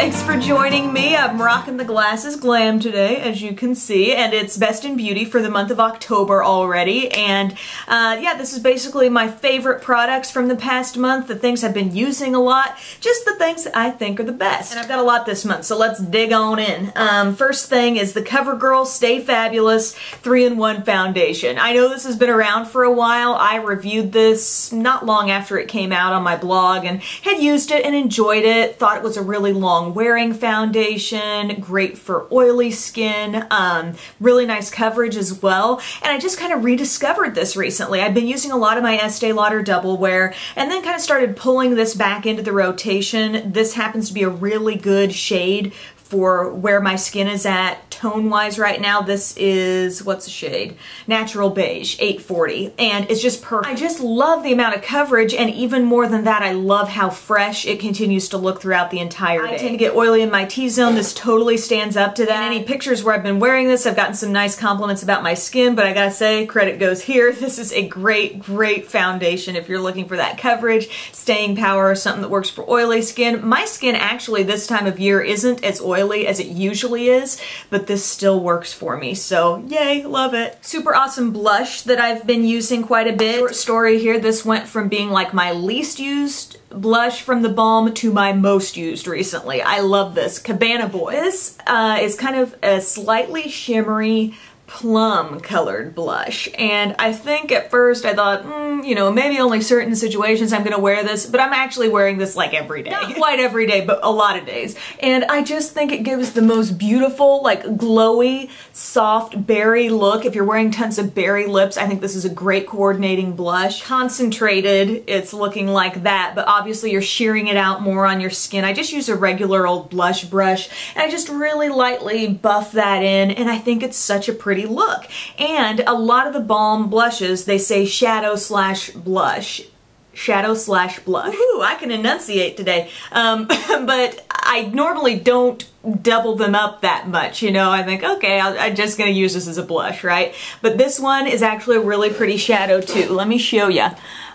Thanks for joining me. I'm rocking the glasses glam today, as you can see, and it's Best in Beauty for the month of October already. And yeah, this is basically my favorite products from the past month, the things I've been using a lot, just the things that I think are the best. And I've got a lot this month, so let's dig on in. First thing is the CoverGirl Stay Fabulous 3-in-1 Foundation. I know this has been around for a while. I reviewed this not long after it came out on my blog and had used it and enjoyed it. Thought it was a really long wearing foundation, great for oily skin, really nice coverage as well. And I just kind of rediscovered this recently. I've been using a lot of my Estee Lauder Double Wear and then kind of started pulling this back into the rotation. This happens to be a really good shade for where my skin is at tone-wise right now. This is, what's the shade? Natural Beige, 840, and it's just perfect. I just love the amount of coverage, and even more than that, I love how fresh it continues to look throughout the entire day. I tend to get oily in my T-zone. This totally stands up to that. In any pictures where I've been wearing this, I've gotten some nice compliments about my skin, but I gotta say, credit goes here. This is a great, great foundation if you're looking for that coverage, staying power, something that works for oily skin. My skin actually this time of year isn't as oily as it usually is, but this still works for me, so yay, love it. Super awesome blush that I've been using quite a bit. Short story here, this went from being like my least used blush from the Balm to my most used recently. I love this. Cabana Boy. This is kind of a slightly shimmery plum colored blush, and I think at first I thought, you know, maybe only certain situations I'm gonna wear this, but I'm actually wearing this like every day. Not quite every day, but a lot of days. And I just think it gives the most beautiful, like glowy, soft berry look. If you're wearing tons of berry lips, I think this is a great coordinating blush. Concentrated, it's looking like that, but obviously you're shearing it out more on your skin. I just use a regular old blush brush, and I just really lightly buff that in, and I think it's such a pretty look. And a lot of the Balm blushes, they say shadow slash blush. Shadow slash blush. Woohoo, I can enunciate today. But I normally don't double them up that much, you know. I think, okay, I'm just gonna use this as a blush, right? But this one is actually a really pretty shadow too. Let me show you.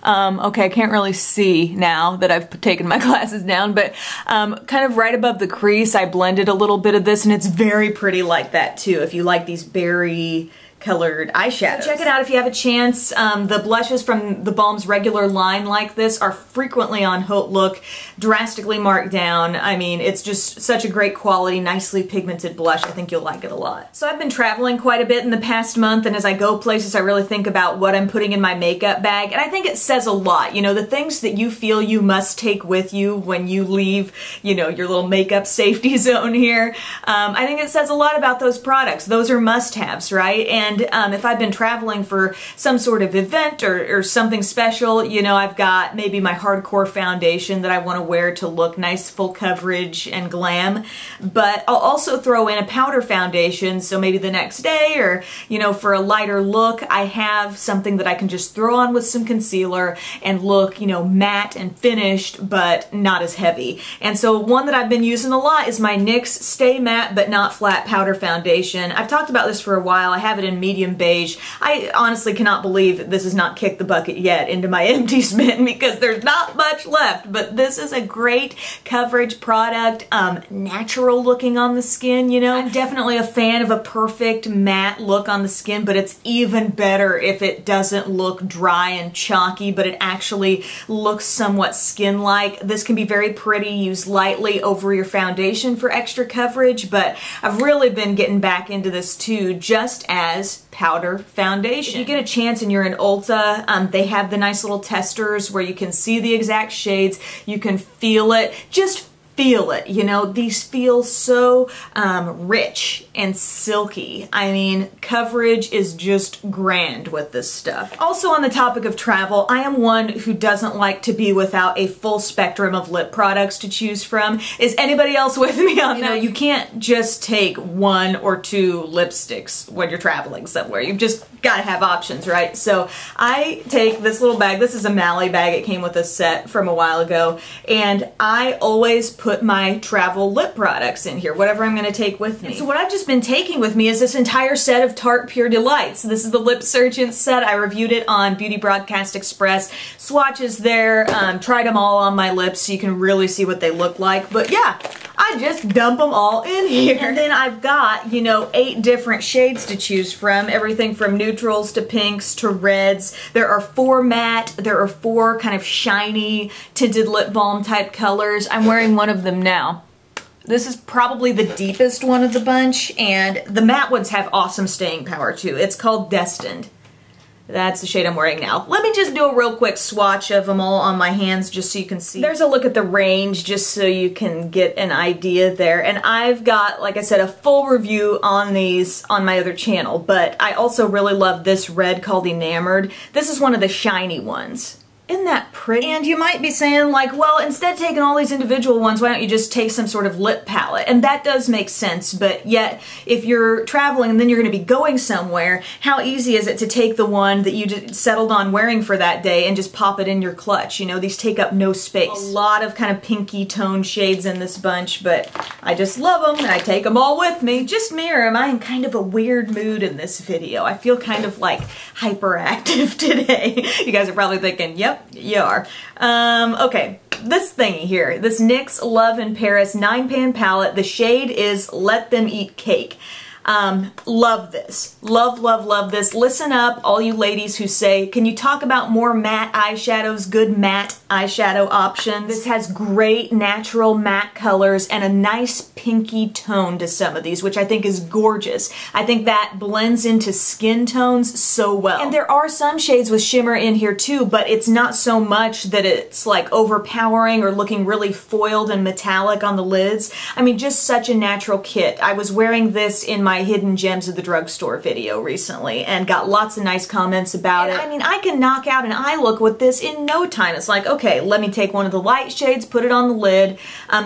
Okay, I can't really see now that I've taken my glasses down, but kind of right above the crease, I blended a little bit of this, and it's very pretty like that too, if you like these berry colored eyeshadows. So check it out if you have a chance. The blushes from the Balm's regular line like this are frequently on Haute Look, drastically marked down. I mean, it's just such a great quality, nicely pigmented blush. I think you'll like it a lot. So I've been traveling quite a bit in the past month, and as I go places, I really think about what I'm putting in my makeup bag, and I think it says a lot. You know, the things that you feel you must take with you when you leave, you know, your little makeup safety zone here. I think it says a lot about those products. Those are must-haves, right? And if I've been traveling for some sort of event or something special, you know, I've got maybe my hardcore foundation that I want to wear to look nice, full coverage and glam, but I'll also throw in a powder foundation, so maybe the next day, or, you know, for a lighter look, I have something that I can just throw on with some concealer and look, you know, matte and finished, but not as heavy. And so one that I've been using a lot is my NYX Stay Matte But Not Flat Powder Foundation. I've talked about this for a while. I have it in medium beige. I honestly cannot believe this has not kicked the bucket yet into my empty spin, because there's not much left, but this is a great coverage product, natural looking on the skin, you know. I'm definitely a fan of a perfect matte look on the skin, but it's even better if it doesn't look dry and chalky, but it actually looks somewhat skin-like. This can be very pretty, used lightly over your foundation for extra coverage, but I've really been getting back into this too, just as powder foundation. If you get a chance and you're in Ulta, they have the nice little testers where you can see the exact shades, you can feel it, just feel it, you know. These feel so rich and silky. I mean, coverage is just grand with this stuff. Also, on the topic of travel, I am one who doesn't like to be without a full spectrum of lip products to choose from. Is anybody else with me on that? You know, you can't just take 1 or 2 lipsticks when you're traveling somewhere. You've just gotta have options, right? So I take this little bag. This is a Mally bag. It came with a set from a while ago, and I always put my travel lip products in here, whatever I'm going to take with me. And so what I've just been taking with me is this entire set of Tarte Pure Delights. This is the LipSurgence set. I reviewed it on Beauty Broadcast Express. Swatches there, tried them all on my lips so you can really see what they look like. But yeah, I just dump them all in here. And then I've got, you know, 8 different shades to choose from. Everything from neutrals to pinks to reds. There are 4 matte. There are 4 kind of shiny tinted lip balm type colors. I'm wearing one of them now. This is probably the deepest one of the bunch, and the matte ones have awesome staying power too. It's called Destined. That's the shade I'm wearing now. Let me just do a real quick swatch of them all on my hands just so you can see. There's a look at the range just so you can get an idea there. And I've got, like I said, a full review on these on my other channel, but I also really love this red called Enamored. This is one of the shiny ones. Isn't that pretty? And you might be saying like, well, instead of taking all these individual ones, why don't you just take some sort of lip palette? And that does make sense, but yet if you're traveling and then you're going to be going somewhere, how easy is it to take the one that you just settled on wearing for that day and just pop it in your clutch? You know, these take up no space. A lot of kind of pinky toned shades in this bunch, but I just love them and I take them all with me. Just me, or am I in kind of a weird mood in this video? I feel kind of like hyperactive today. You guys are probably thinking, yep, you are. Okay, this thingy here, this NYX Love in Paris 9-pan palette, the shade is Let Them Eat Cake. Love this. Love, love, love this. Listen up, all you ladies who say, can you talk about more matte eyeshadows, good matte eyeshadow options? This has great natural matte colors and a nice pinky tone to some of these, which I think is gorgeous. I think that blends into skin tones so well. And there are some shades with shimmer in here too, but it's not so much that it's like overpowering or looking really foiled and metallic on the lids. I mean, just such a natural kit. I was wearing this in my Hidden Gems of the Drugstore video recently and got lots of nice comments about it. I mean, I can knock out an eye look with this in no time. It's like, okay, let me take one of the light shades, put it on the lid.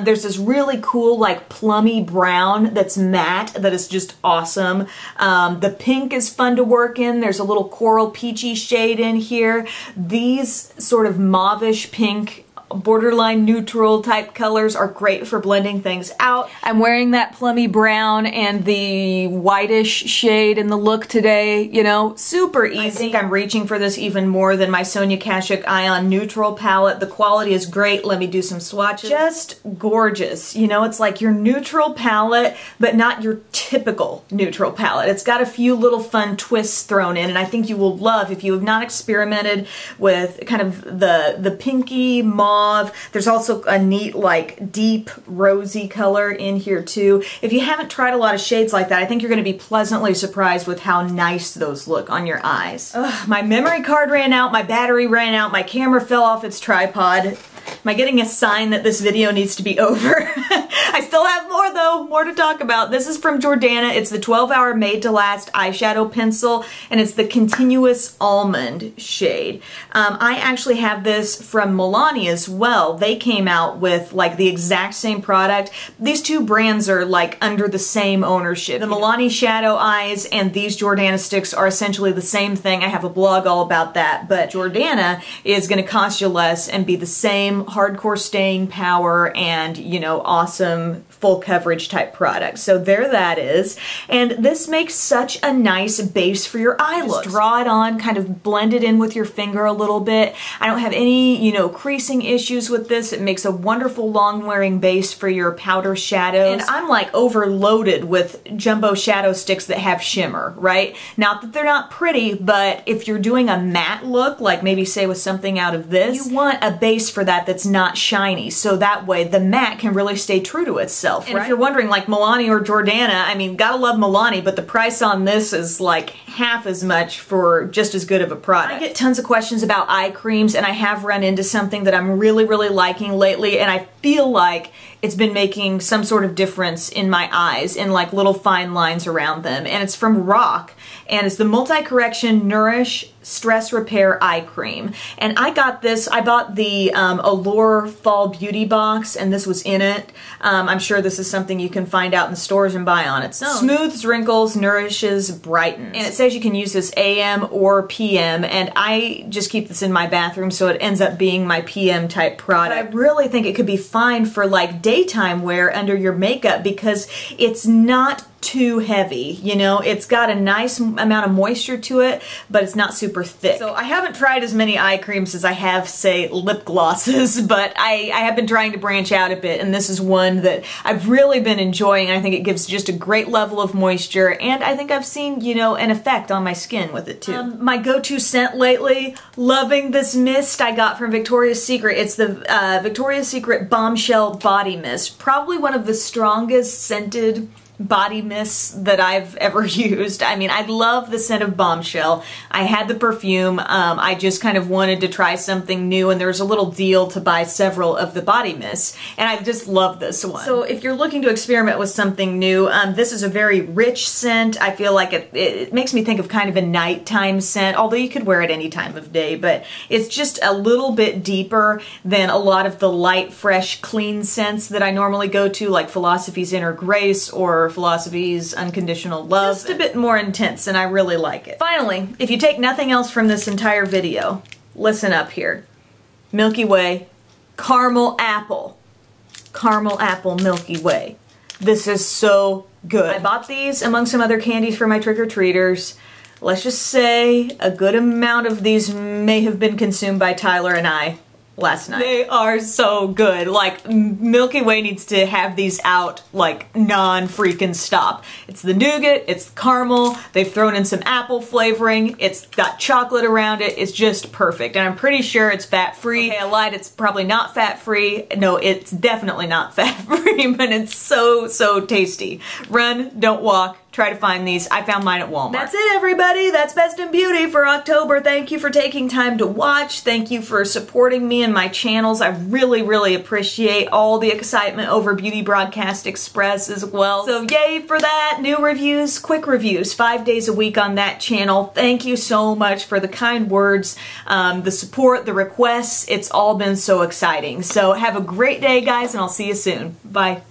There's this really cool like plummy brown that's matte that is just awesome. The pink is fun to work in. There's a little coral peachy shade in here. These sort of mauvish pink borderline neutral type colors are great for blending things out. I'm wearing that plummy brown and the whitish shade in the look today, you know, super easy. I think I'm reaching for this even more than my Sonia Kashuk Ion Neutral palette. The quality is great. Let me do some swatches. Just gorgeous. You know, it's like your neutral palette, but not your typical neutral palette. It's got a few little fun twists thrown in, and I think you will love if you have not experimented with kind of the pinky mauve. There's also a neat like deep rosy color in here too. If you haven't tried a lot of shades like that, I think you're going to be pleasantly surprised with how nice those look on your eyes. Ugh, my memory card ran out, my battery ran out, my camera fell off its tripod. Am I getting a sign that this video needs to be over? I still have more though, more to talk about. This is from Jordana. It's the 12-Hour Made to Last eyeshadow pencil, and it's the Continuous Almond shade. I actually have this from Milani as well. They came out with like the exact same product. These two brands are like under the same ownership. The Milani Shadow Eyes and these Jordana sticks are essentially the same thing. I have a blog all about that, but Jordana is going to cost you less and be the same hardcore staying power and, you know, awesome full coverage type product. So there that is. And this makes such a nice base for your eye look. Just draw it on, kind of blend it in with your finger a little bit. I don't have any, you know, creasing issues with this. It makes a wonderful long wearing base for your powder shadows. And I'm like overloaded with jumbo shadow sticks that have shimmer, right? Not that they're not pretty, but if you're doing a matte look, like maybe say with something out of this, you want a base for that that's not shiny. So that way the matte can really stay true to itself. And right? If you're wondering, like Milani or Jordana, I mean, gotta love Milani, but the price on this is like half as much for just as good of a product. I get tons of questions about eye creams, and I have run into something that I'm really, really liking lately, and I feel like it's been making some sort of difference in my eyes, in like little fine lines around them. And it's from Rock, and it's the Multi-Correction Nourish Stress Repair Eye Cream. And I got this, I bought the Allure Fall Beauty Box, and this was in it. I'm sure this is something you can find out in stores and buy on its own. Smooths wrinkles, nourishes, brightens. And it says you can use this AM or PM, and I just keep this in my bathroom, so it ends up being my PM type product. But I really think it could be fine for like daytime wear under your makeup, because it's not too heavy, you know? It's got a nice amount of moisture to it, but it's not super thick. So I haven't tried as many eye creams as I have, say, lip glosses, but I have been trying to branch out a bit, and this is one that I've really been enjoying. I think it gives just a great level of moisture, and I think I've seen, you know, an effect on my skin with it too. My go-to scent lately, loving this mist I got from Victoria's Secret. It's the Victoria's Secret Bombshell Body Mist. Probably one of the strongest scented body mists that I've ever used. I mean, I love the scent of Bombshell. I had the perfume. I just kind of wanted to try something new, and there was a little deal to buy several of the body mists, and I just love this one. So if you're looking to experiment with something new, this is a very rich scent. I feel like it makes me think of kind of a nighttime scent, although you could wear it any time of day, but it's just a little bit deeper than a lot of the light, fresh, clean scents that I normally go to, like Philosophy's Inner Grace or Philosophy's Unconditional Love. Just a bit more intense, and I really like it. Finally, if you take nothing else from this entire video, listen up here. Milky Way Caramel Apple. Caramel Apple Milky Way. This is so good. I bought these among some other candies for my trick-or-treaters. Let's just say a good amount of these may have been consumed by Tyler and I last night. They are so good. Like, Milky Way needs to have these out, like, non-freaking stop. It's the nougat, it's the caramel, they've thrown in some apple flavoring, it's got chocolate around it, it's just perfect. And I'm pretty sure it's fat-free. Okay, I lied, it's probably not fat-free. No, it's definitely not fat-free, but it's so, so tasty. Run, don't walk. Try to find these. I found mine at Walmart. That's it, everybody. That's Best in Beauty for October. Thank you for taking time to watch. Thank you for supporting me and my channels. I really, really appreciate all the excitement over Beauty Broadcast Express as well. So yay for that. New reviews, quick reviews, 5 days a week on that channel. Thank you so much for the kind words, the support, the requests. It's all been so exciting. So have a great day, guys, and I'll see you soon. Bye.